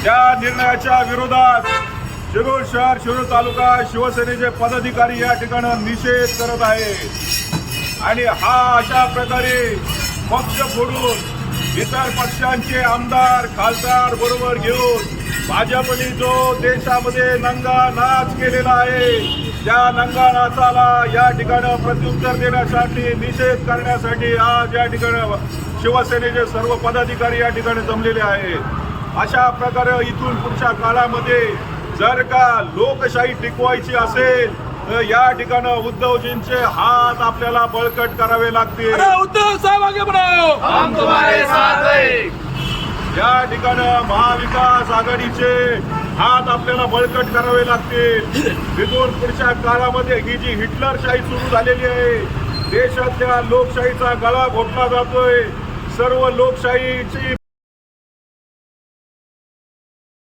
या निर्णयाच्या विरोधात शिरूर शहर शिरूर तालुका शिवसेनेचे पदाधिकारी या ठिकाणी निषेध करत आहे आणि हा अशा प्रकारे पक्ष फोडून इतर पक्षांचे आमदार खासदार बरोबर घेऊन भाजपने जो देशामध्ये नंगा नाच केलेला आहे त्या नंगा नाचाला या ठिकाणी प्रत्युत्तर देण्यासाठी निषेध करण्यासाठी आज या ठिकाणी शिवसेनेचे सर्व पदाधिकारी या ठिकाणी जमलेले आहेत। अशा प्रकारे इथून पुढच्या काळामध्ये जर का लोकशाही टिकवायची असेल तर या ठिकाणी उद्धवजींचे हात आपल्याला बळकट करावे लागतील। उद्धव साहेब आगे बढ़ो, हम तुम्हारे साथ हैं। या ठिकाणी महाविकास आघाडीचे हात आपल्याला बळकट करावे लागतील। इथून पुढच्या काळामध्ये ही जी हिटलरशाही सुरू झालेली आहे, देशातल्या लोकशाहीचा गळा घोटला जातोय, सर्व लोकशाहीची